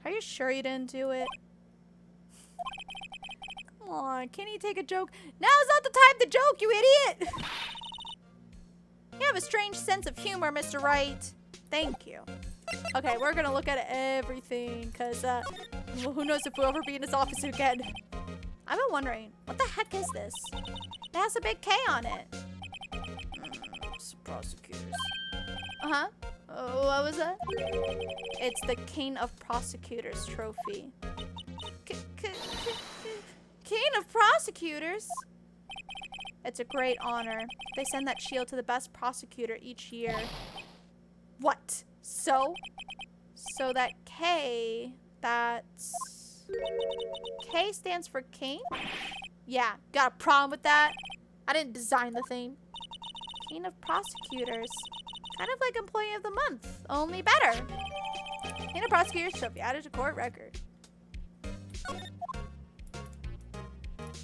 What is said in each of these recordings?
Are you sure you didn't do it? Come on, can he take a joke? Now's not the time to joke, you idiot! You have a strange sense of humor, Mr. Wright. Thank you. Okay, we're gonna look at everything, because, well, who knows if we'll ever be in his office again. I've been wondering, what the heck is this? It has a big K on it. Prosecutors. Uh-huh. What was that? It's the King of Prosecutors trophy. King of Prosecutors? It's a great honor. They send that shield to the best prosecutor each year. What? So that K, that's... K stands for king? Yeah, got a problem with that? I didn't design the thing. King of Prosecutors. Kind of like Employee of the Month, only better. King of Prosecutors shall be added to court record.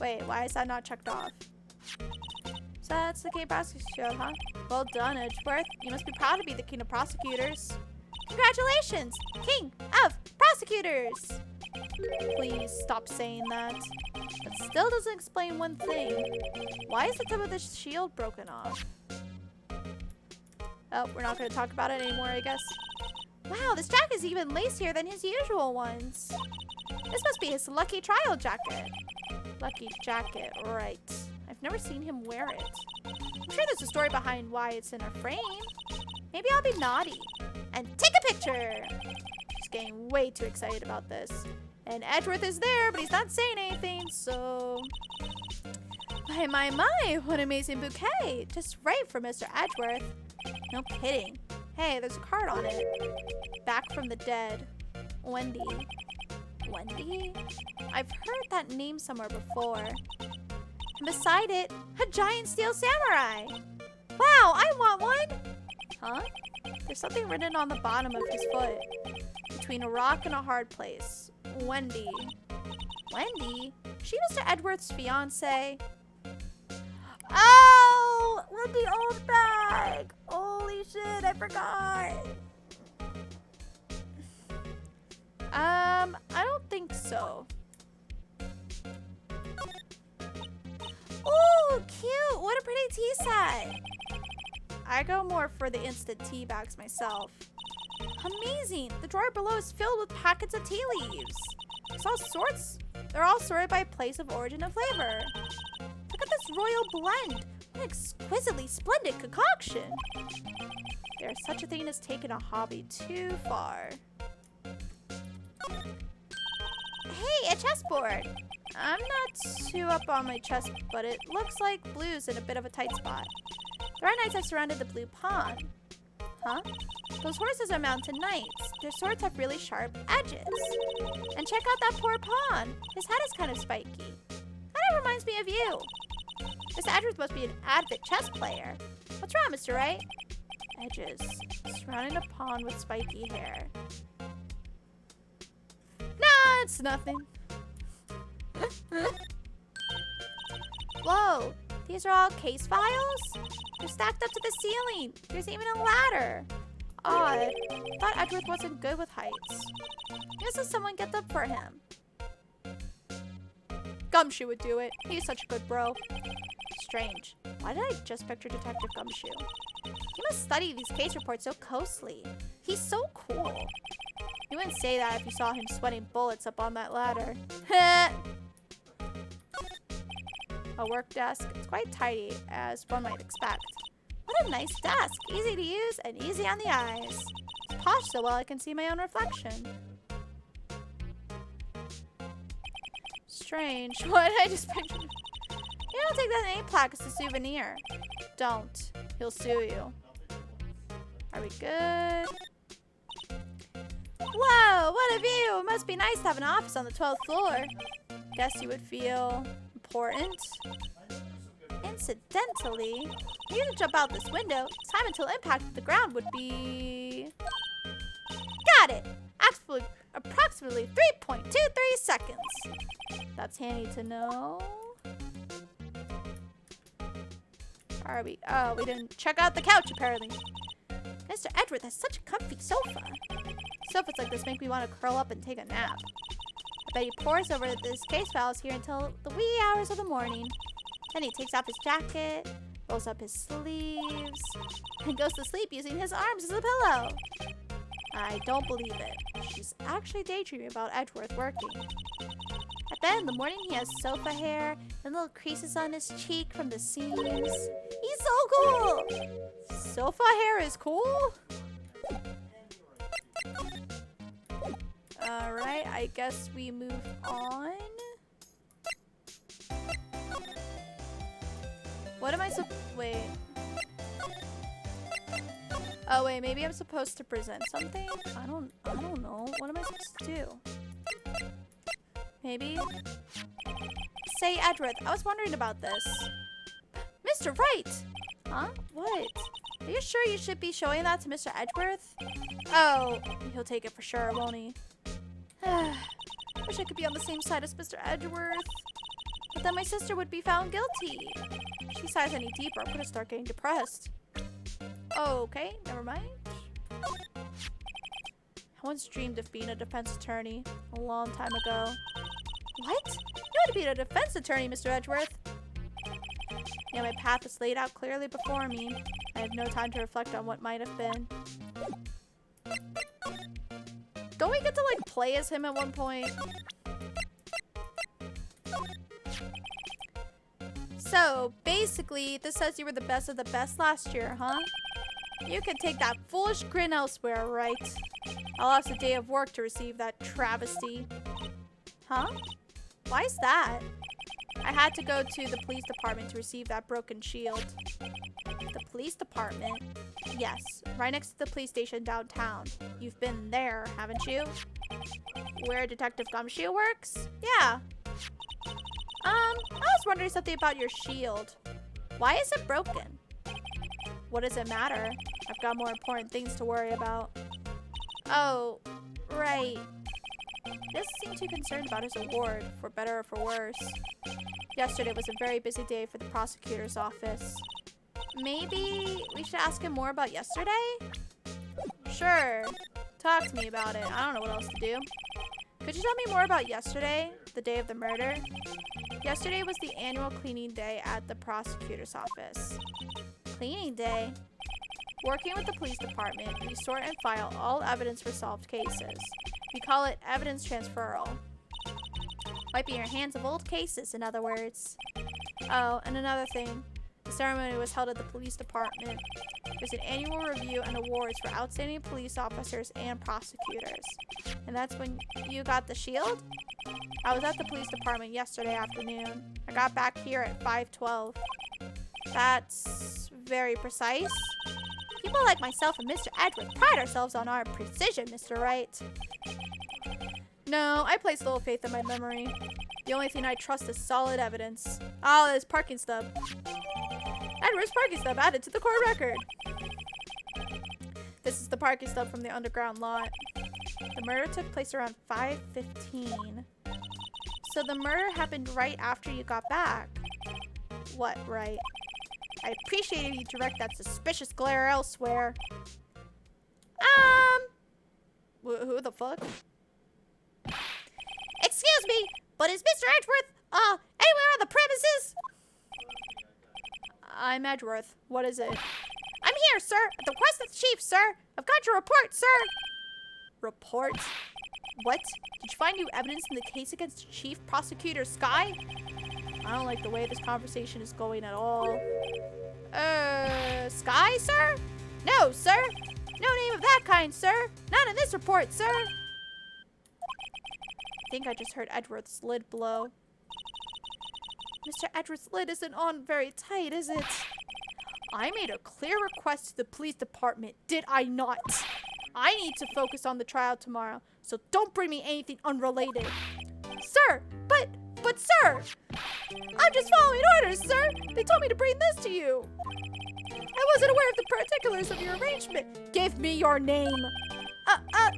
Wait, why is that not checked off? So that's the King of Prosecutors, huh? Well done, Edgeworth. You must be proud to be the King of Prosecutors. Congratulations, King of Prosecutors! Please stop saying that. That still doesn't explain one thing. Why is the tip of the shield broken off? Oh, we're not going to talk about it anymore, I guess. Wow, this jacket is even lacier than his usual ones. This must be his lucky trial jacket. Lucky jacket, right. I've never seen him wear it. I'm sure there's a story behind why it's in a frame. Maybe I'll be naughty and take a picture. He's getting way too excited about this. And Edgeworth is there, but he's not saying anything, so... My, what an amazing bouquet. Just right for Mr. Edgeworth. No kidding. Hey, there's a card on it. Back from the dead. Wendy. Wendy? I've heard that name somewhere before. And beside it, a giant steel samurai. Wow, I want one! Huh? There's something written on the bottom of his foot. Between a rock and a hard place. Wendy. Wendy? Is she Mr. Edgeworth's fiance? Oh! Wendy old bag! Holy shit, I forgot! I don't think so. Oh, cute! What a pretty tea set! I go more for the instant tea bags myself. Amazing! The drawer below is filled with packets of tea leaves. It's all sorts. They're all sorted by place of origin and flavor. Look at this royal blend. What an exquisitely splendid concoction. There's such a thing as taking a hobby too far. Hey, a chessboard. I'm not too up on my chess, but it looks like blue's in a bit of a tight spot. The red knights have surrounded the blue pawn. Huh? Those horses are mountain knights. Their swords have really sharp edges. And check out that poor pawn. His head is kind of spiky. Kind of reminds me of you. This Edgeworth must be an avid chess player. What's wrong, Mr. Wright? Edges. Surrounding a pawn with spiky hair. Nah, it's nothing. Whoa, these are all case files? They're stacked up to the ceiling. There's even a ladder. Odd. Thought Edgeworth wasn't good with heights. Guess someone get them for him. Gumshoe would do it. He's such a good bro. Strange. Why did I just picture Detective Gumshoe? He must study these case reports so closely. He's so cool. You wouldn't say that if you saw him sweating bullets up on that ladder. A work desk. It's quite tidy, as one might expect. What a nice desk. Easy to use and easy on the eyes. It's posh so well I can see my own reflection. Strange. What did I just picture? You don't take that name plaque as a souvenir. Don't. He'll sue you. Are we good? Whoa, what a view! It must be nice to have an office on the 12th floor. Guess you would feel important. Incidentally, for you to jump out this window, time until impact with the ground would be... Got it! Approximately 3.23 seconds. That's handy to know. Are we? Oh, we didn't check out the couch apparently. Mr. Edgeworth has such a comfy sofa. Sofas like this make me want to curl up and take a nap. I bet he pores over this case files here until the wee hours of the morning. Then he takes off his jacket, rolls up his sleeves, and goes to sleep using his arms as a pillow. I don't believe it. She's actually daydreaming about Edgeworth working. At bed in the morning, he has sofa hair and little creases on his cheek from the seams. He's so cool! Sofa hair is cool? Alright, I guess we move on. What am I wait. Oh wait, maybe I'm supposed to present something? I don't know. What am I supposed to do? Maybe? Say, Edgeworth, I was wondering about this. Mr. Wright! Huh? What? Are you sure you should be showing that to Mr. Edgeworth? Oh, he'll take it for sure, won't he? Wish I could be on the same side as Mr. Edgeworth. But then my sister would be found guilty. If she sighs any deeper, I'm gonna start getting depressed. Oh, okay, never mind. I once dreamed of being a defense attorney a long time ago. What? You want to be a defense attorney, Mr. Edgeworth? Yeah, my path is laid out clearly before me. I have no time to reflect on what might have been. Don't we get to, like, play as him at one point? So, basically, this says you were the best of the best last year, huh? You can take that foolish grin elsewhere, right? I lost a day of work to receive that travesty. Huh? Why is that? I had to go to the police department to receive that broken shield. The police department? Yes, right next to the police station downtown. You've been there, haven't you? Where Detective Gumshoe works? Yeah. I was wondering something about your shield. Why is it broken? What does it matter? I've got more important things to worry about. Oh, right. He doesn't seem too concerned about his award, for better or for worse. Yesterday was a very busy day for the prosecutor's office. Maybe we should ask him more about yesterday? Sure. Talk to me about it. I don't know what else to do. Could you tell me more about yesterday, the day of the murder? Yesterday was the annual cleaning day at the prosecutor's office. Cleaning day? Working with the police department, we sort and file all evidence for solved cases. We call it evidence transferal. Wiping your hands of old cases, in other words. Oh, and another thing. The ceremony was held at the police department. There's an annual review and awards for outstanding police officers and prosecutors. And that's when you got the shield? I was at the police department yesterday afternoon. I got back here at 5:12. That's very precise. People like myself and Mr. Edgeworth pride ourselves on our precision, Mr. Wright. No, I place little faith in my memory. The only thing I trust is solid evidence. Oh, this parking stub. Edward's parking stub added to the court record. This is the parking stub from the underground lot. The murder took place around 5:15. So the murder happened right after you got back. What, right? I appreciate if you direct that suspicious glare elsewhere. Who the fuck? Excuse me, but is Mr. Edgeworth, anywhere on the premises? I'm Edgeworth. What is it? I'm here, sir, at the request of the chief, sir. I've got your report, sir. Report? What? Did you find new evidence in the case against Chief Prosecutor Sky? I don't like the way this conversation is going at all. Sky, sir? No, sir. No name of that kind, sir. Not in this report, sir. I think I just heard Edgeworth's lid blow. Mr. Edgeworth's lid isn't on very tight, is it? I made a clear request to the police department, did I not? I need to focus on the trial tomorrow, so don't bring me anything unrelated. Sir, but sir! I'm just following orders, sir! They told me to bring this to you! I wasn't aware of the particulars of your arrangement. Give me your name!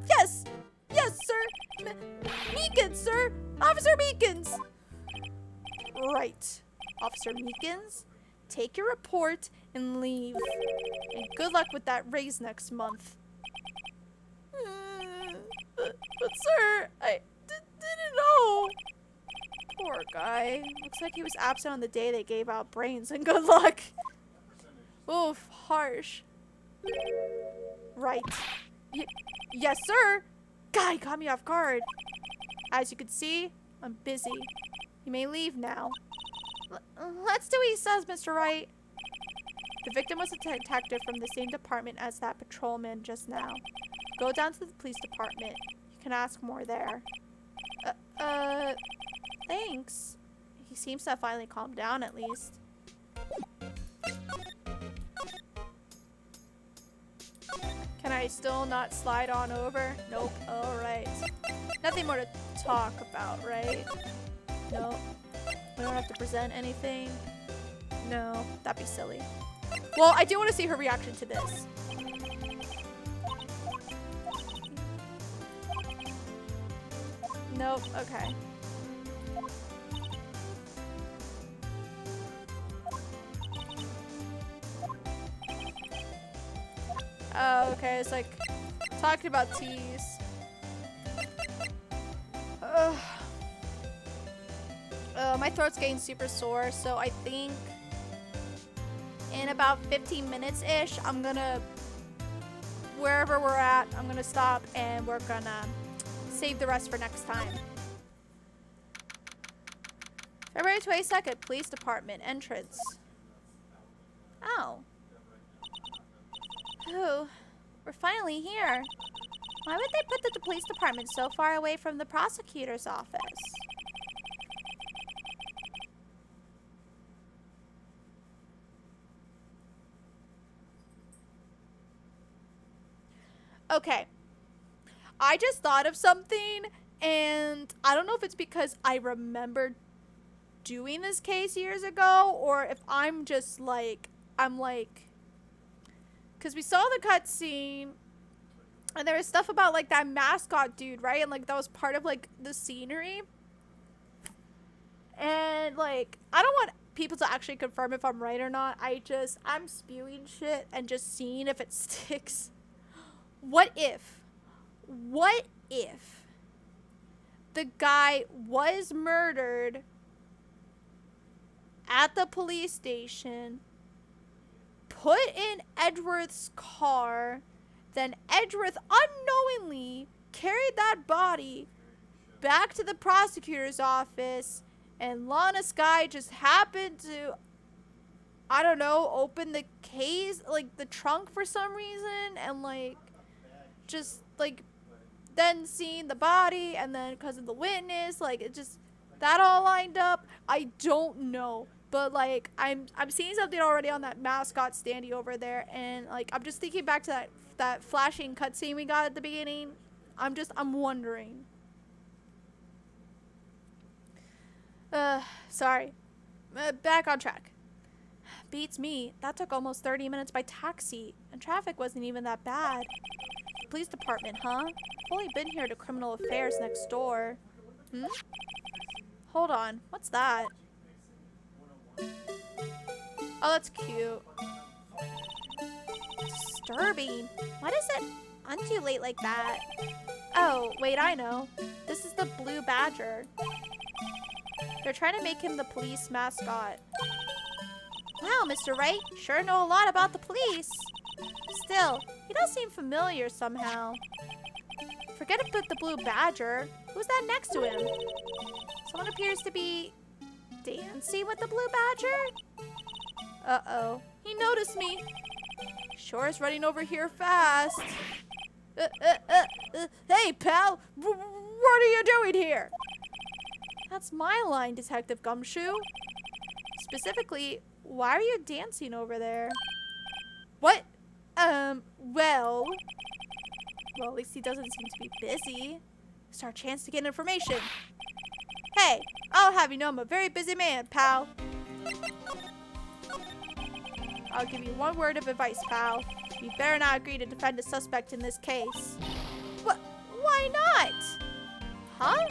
Yes! Yes, sir! Meekins, sir! Officer Meekins! Right. Officer Meekins, take your report and leave. And good luck with that raise next month. But sir, I didn't know. Poor guy. Looks like he was absent on the day they gave out brains, and good luck. Oof, harsh. Right. Yes, sir. Guy caught me off guard. As you can see, I'm busy. You may leave now. Let's do what he says, Mr. Wright. The victim was a detective from the same department as that patrolman just now. Go down to the police department. You can ask more there. Thanks. He seems to have finally calmed down at least. Can I still not slide on over? Nope. Alright. Nothing more to talk about, right? Nope. We don't have to present anything. No, that'd be silly. Well, I do want to see her reaction to this. Nope, okay. Oh, okay, it's like talking about teas. My throat's getting super sore, so I think in about 15 minutes-ish, I'm gonna, wherever we're at, I'm gonna stop and we're gonna save the rest for next time. February 22nd, Police Department, entrance. Oh. Ooh, we're finally here. Why would they put the police department so far away from the prosecutor's office? Okay. I just thought of something, and I don't know if it's because I remember doing this case years ago, or if I'm just like, because we saw the cutscene, and there was stuff about, like, that mascot dude, right? And, like, that was part of, like, the scenery. And, like, I don't want people to actually confirm if I'm right or not. I'm spewing shit and just seeing if it sticks. What if the guy was murdered at the police station, put in Edgeworth's car, then Edgeworth unknowingly carried that body back to the prosecutor's office, and Lana Skye just happened to, I don't know, open the case, like the trunk for some reason, and like just like then seeing the body, and then because of the witness, like it just, that all lined up. I don't know, but like I'm seeing something already on that mascot standee over there, and like I'm just thinking back to that flashing cutscene we got at the beginning. I'm wondering. Sorry. Back on track. Beats me. That took almost 30 minutes by taxi, and traffic wasn't even that bad. Police department, huh? I've only been here to criminal affairs next door. Hold on. What's that? Oh, that's cute. Disturbing. Why does it undulate like that? Oh, wait, I know. This is the blue badger. They're trying to make him the police mascot. Wow, Mr. Wright, you sure know a lot about the police. Still, he does seem familiar somehow. Forget about the blue badger. Who's that next to him? Someone appears to be dancing with the blue badger? Uh-oh. He noticed me. Sure is running over here fast. Hey, pal! What are you doing here? That's my line, Detective Gumshoe. Specifically, why are you dancing over there? What? Well, at least he doesn't seem to be busy. It's our chance to get information. Hey, I'll have you know I'm a very busy man, pal. I'll give you one word of advice, pal. You better not agree to defend a suspect in this case. What? Why not? Huh?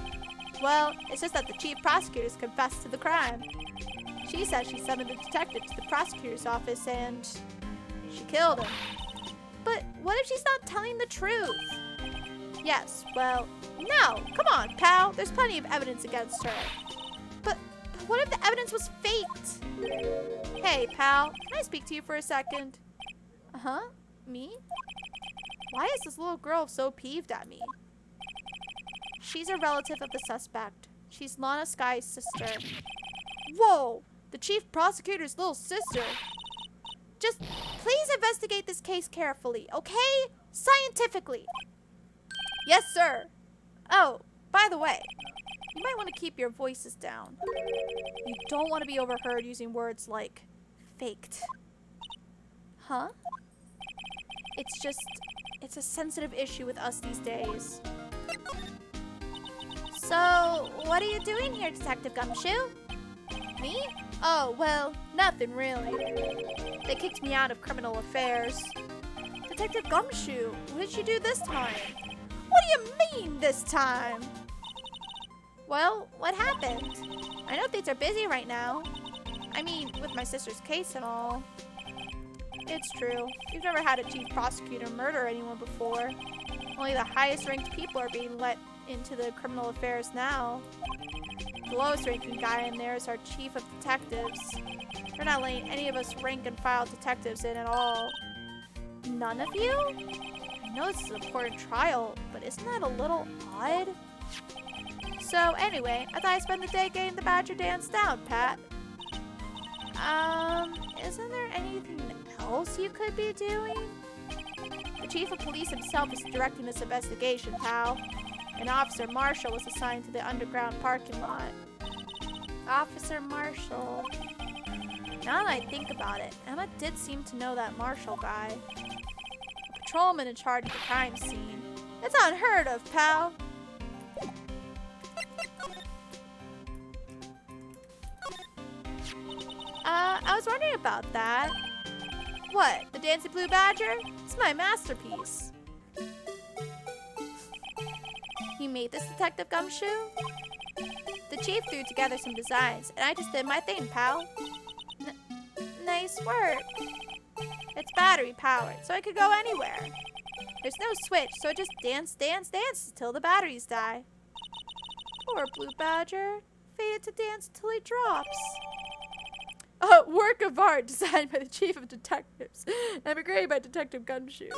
Well, it's just that the chief prosecutor's confessed to the crime. She says she summoned the detective to the prosecutor's office and she killed him. But what if she's not telling the truth? Yes, well, no. Come on, pal. There's plenty of evidence against her. But what if the evidence was faked? Hey, pal. Can I speak to you for a second? Uh-huh? Me? Why is this little girl so peeved at me? She's a relative of the suspect. She's Lana Sky's sister. Whoa! The chief prosecutor's little sister. Just please investigate this case carefully, okay? Scientifically. Yes, sir. Oh, by the way, you might want to keep your voices down. You don't want to be overheard using words like faked. Huh? It's a sensitive issue with us these days. So, what are you doing here, Detective Gumshoe? Me? Oh, well, nothing really. They kicked me out of criminal affairs. Detective Gumshoe, what did you do this time? What do you mean, this time? Well, what happened? I know things are busy right now. I mean, with my sister's case and all. It's true. We've never had a chief prosecutor murder anyone before. Only the highest ranked people are being let into the criminal affairs now. The lowest ranking guy in there is our chief of detectives. They're not letting any of us rank and file detectives in at all. None of you? I know this is an important trial, but isn't that a little odd? So anyway, I thought I'd spend the day getting the badger dance down, Pat. Isn't there anything else you could be doing? The chief of police himself is directing this investigation, pal. And Officer Marshall was assigned to the underground parking lot. Officer Marshall. Now that I think about it, Emma did seem to know that Marshall guy. A patrolman in charge of the crime scene. That's unheard of, pal. I was wondering about that. What, the Dancing Blue Badger? It's my masterpiece. You made this, Detective Gumshoe? The chief threw together some designs, and I just did my thing, pal. Nice work. It's battery powered, so it could go anywhere. There's no switch, so it just dance till the batteries die. Poor Blue Badger. Fated to dance until he drops. A work of art designed by the chief of detectives and engraved by Detective Gumshoe.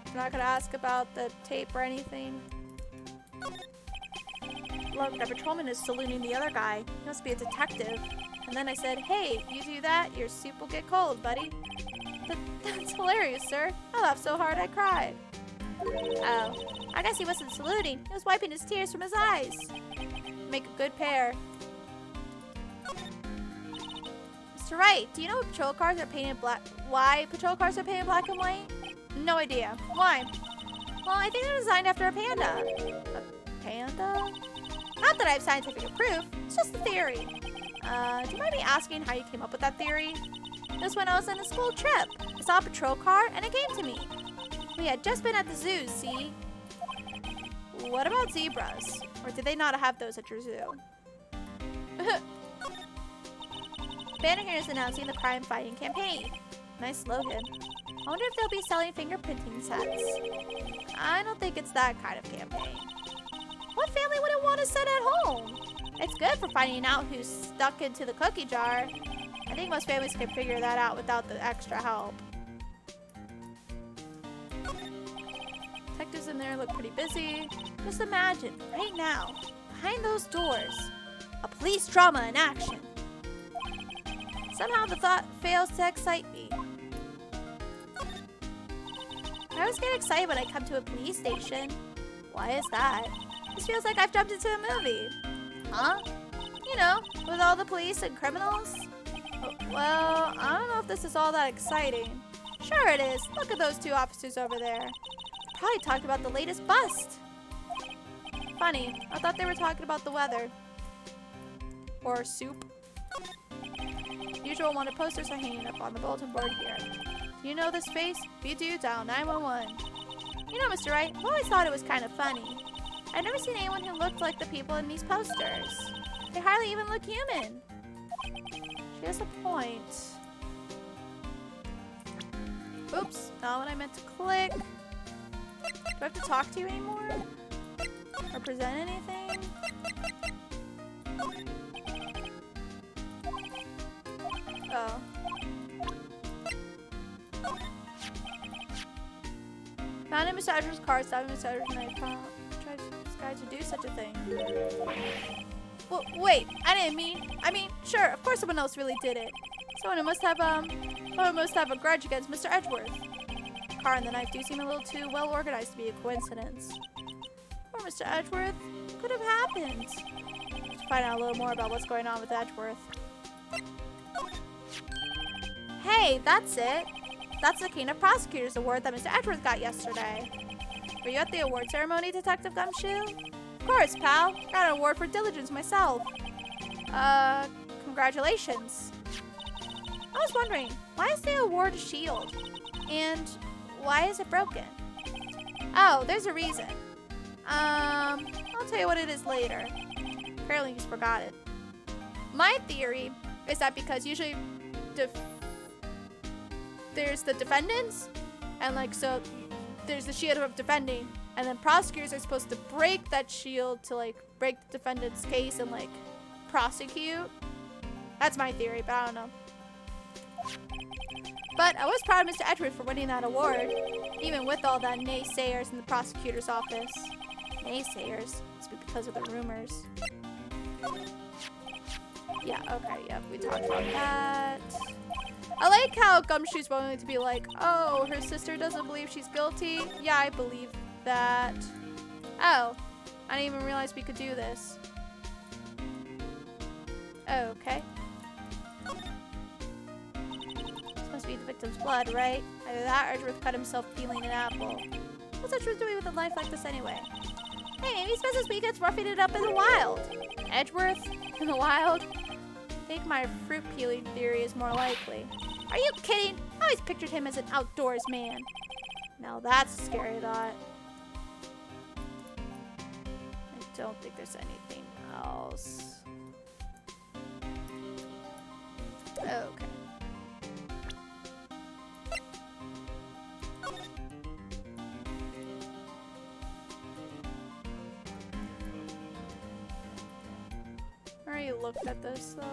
I'm not gonna ask about the tape or anything. Look, the patrolman is saluting the other guy. He must be a detective. And then I said, hey, you do that, your soup will get cold, buddy. That's hilarious, sir. I laughed so hard I cried. Oh, I guess he wasn't saluting. He was wiping his tears from his eyes. Make a good pair. Mr. Wright, do you know what patrol cars are painted black? Why patrol cars are painted black and white? No idea. Why? Well, I think they're designed after a panda. A panda? Not that I have scientific proof. It's just a theory. Do you mind me asking how you came up with that theory? It was when I was on a school trip. I saw a patrol car and it came to me. We had just been at the zoo, see? What about zebras? Or did they not have those at your zoo? Panicking is announcing the crime-fighting campaign. Nice slogan. I wonder if they'll be selling fingerprinting sets. I don't think it's that kind of campaign. What family wouldn't want a set at home? It's good for finding out who's stuck into the cookie jar. I think most families can figure that out without the extra help. Detectives in there look pretty busy. Just imagine, right now, behind those doors, a police drama in action. Somehow the thought fails to excite me. I always get excited when I come to a police station. Why is that? This feels like I've jumped into a movie. Huh? You know, with all the police and criminals. Well, I don't know if this is all that exciting. Sure it is. Look at those two officers over there. Probably talked about the latest bust. Funny, I thought they were talking about the weather. Or soup. Usual wanted posters are hanging up on the bulletin board here. Do you know this face? If you do, dial 911. You know, Mr. Wright, I've always thought it was kind of funny. I've never seen anyone who looked like the people in these posters. They hardly even look human. She has a point. Oops, not what I meant to click. Do I have to talk to you anymore? Or present anything? Oh. Found in Mr. Edwards' car, stabbing Mr. Edwards, and I tried this guy to do such a thing. Well, wait, I mean, sure, of course someone else really did it. Someone must have a grudge against Mr. Edgeworth. The car and the knife do seem a little too well organized to be a coincidence. Poor Mr. Edgeworth. What could have happened? Let's find out a little more about what's going on with Edgeworth. Hey, that's it. That's the King of Prosecutors award that Mr. Edgeworth got yesterday. Were you at the award ceremony, Detective Gumshoe? Of course, pal. Got an award for diligence myself. Congratulations. I was wondering, why is the award a shield? And why is it broken? Oh, there's a reason. I'll tell you what it is later. Apparently you just forgot it. My theory is that because usually there's the defendants, and like, so there's the shield of defending, and then prosecutors are supposed to break that shield to like break the defendant's case and like prosecute. That's my theory, but I don't know. But I was proud of Mr. Edgeworth for winning that award, even with all that naysayers in the prosecutor's office. Naysayers? It's because of the rumors. Yeah, okay, yep, we talked about that. I like how Gumshoe's willing to be like, oh, her sister doesn't believe she's guilty? Yeah, I believe that. Oh, I didn't even realize we could do this. Okay. This must be the victim's blood, right? Either that or Edgeworth cut himself peeling an apple. What's Edgeworth doing with a life like this anyway? Hey, maybe he spends his weekends roughing it up in the wild. Edgeworth? In the wild? I think my fruit peeling theory is more likely. Are you kidding? I always pictured him as an outdoors man. Now that's a scary thought. I don't think there's anything else. Okay. I already looked at this though.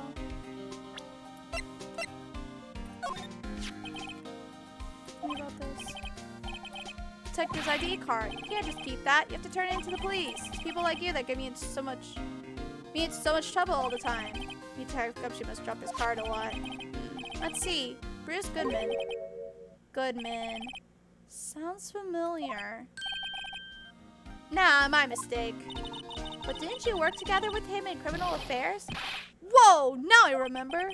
What about this? Detective's ID card. You can't just keep that. You have to turn it into the police. It's people like you that get me into so much trouble all the time. Detective Gumshoe must drop his card a lot. Let's see. Bruce Goodman. Goodman. Sounds familiar. Nah, my mistake. But didn't you work together with him in criminal affairs? Whoa, now I remember.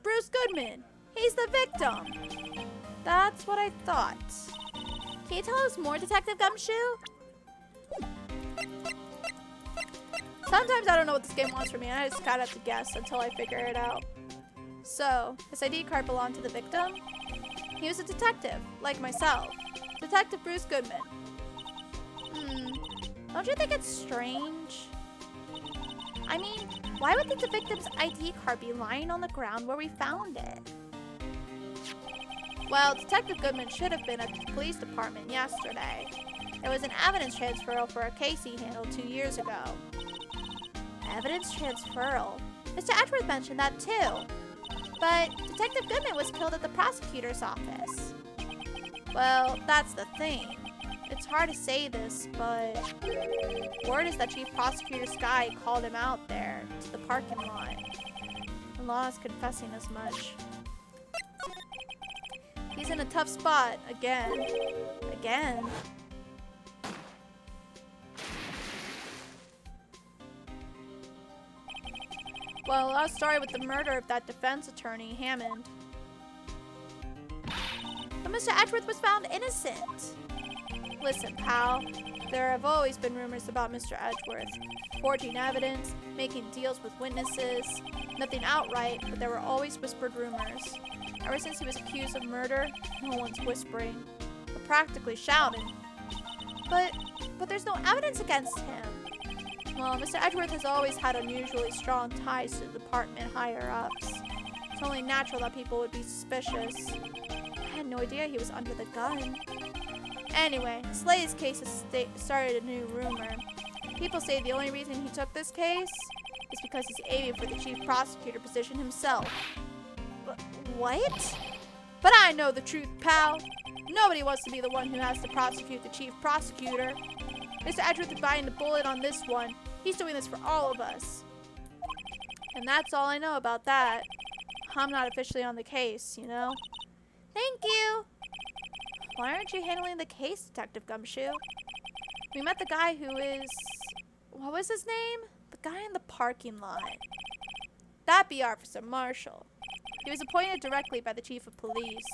Bruce Goodman. He's the victim. That's what I thought. Can you tell us more, Detective Gumshoe? Sometimes I don't know what this game wants from me. I just gotta have to guess until I figure it out. So, his ID card belonged to the victim? He was a detective, like myself. Detective Bruce Goodman. Don't you think it's strange? I mean, why would the victim's ID card be lying on the ground where we found it? Well, Detective Goodman should have been at the police department yesterday. There was an evidence transferal for a case he handled 2 years ago. Evidence transferal? Mr. Edgeworth mentioned that too. But Detective Goodman was killed at the prosecutor's office. Well, that's the thing. It's hard to say this, but word is that Chief Prosecutor Sky called him out there to the parking lot. The law is confessing as much. He's in a tough spot again. Again. Well, a story with the murder of that defense attorney, Hammond. But Mr. Edgeworth was found innocent. Listen, pal. There have always been rumors about Mr. Edgeworth. Forging evidence, making deals with witnesses. Nothing outright, but there were always whispered rumors. Ever since he was accused of murder, no one's whispering, but practically shouting. But there's no evidence against him. Well, Mr. Edgeworth has always had unusually strong ties to department higher-ups. It's only natural that people would be suspicious. I had no idea he was under the gun. Anyway, Slay's case has started a new rumor. People say the only reason he took this case is because he's aiming for the chief prosecutor position himself. What? But I know the truth, pal. Nobody wants to be the one who has to prosecute the chief prosecutor. Mr. Edgeworth is biting the bullet on this one. He's doing this for all of us. And that's all I know about that. I'm not officially on the case, you know? Thank you. Why aren't you handling the case, Detective Gumshoe? We met the guy who is... What was his name? The guy in the parking lot. That'd be Officer Marshall. He was appointed directly by the chief of police.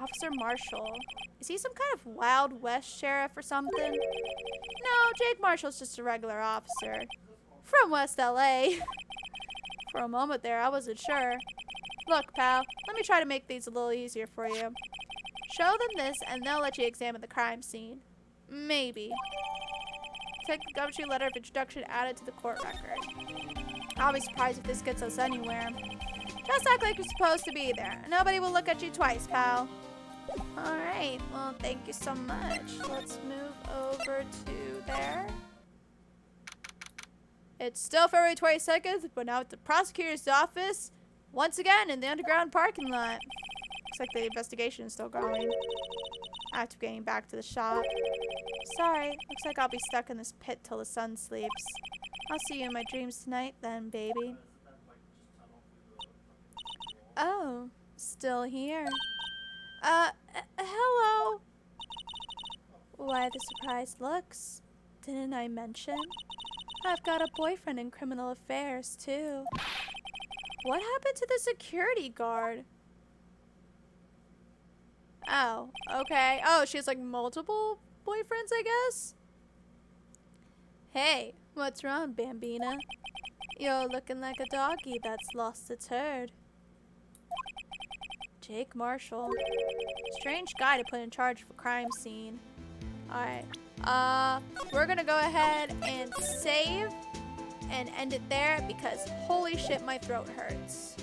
Officer Marshall. Is he some kind of Wild West sheriff or something? No, Jake Marshall's just a regular officer. From West LA. For a moment there, I wasn't sure. Look, pal, let me try to make these a little easier for you. Show them this, and they'll let you examine the crime scene. Maybe. Take the Gumshoe letter of introduction added to the court record. I'll be surprised if this gets us anywhere. Just act like you're supposed to be there. Nobody will look at you twice, pal. Alright, well, thank you so much. Let's move over to there. It's still February 22nd, but now at the prosecutor's office. Once again, in the underground parking lot. Looks like the investigation is still going. After getting back to the shop. Sorry, looks like I'll be stuck in this pit till the sun sleeps. I'll see you in my dreams tonight then, baby. Oh, still here. Hello. Why the surprised looks? Didn't I mention? I've got a boyfriend in criminal affairs, too. What happened to the security guard? Oh, okay. Oh, she has like multiple boyfriends, I guess? Hey, what's wrong, Bambina? You're looking like a doggy that's lost its herd. Jake Marshall. Strange guy to put in charge of a crime scene. Alright. We're gonna go ahead and save and end it there because holy shit, my throat hurts.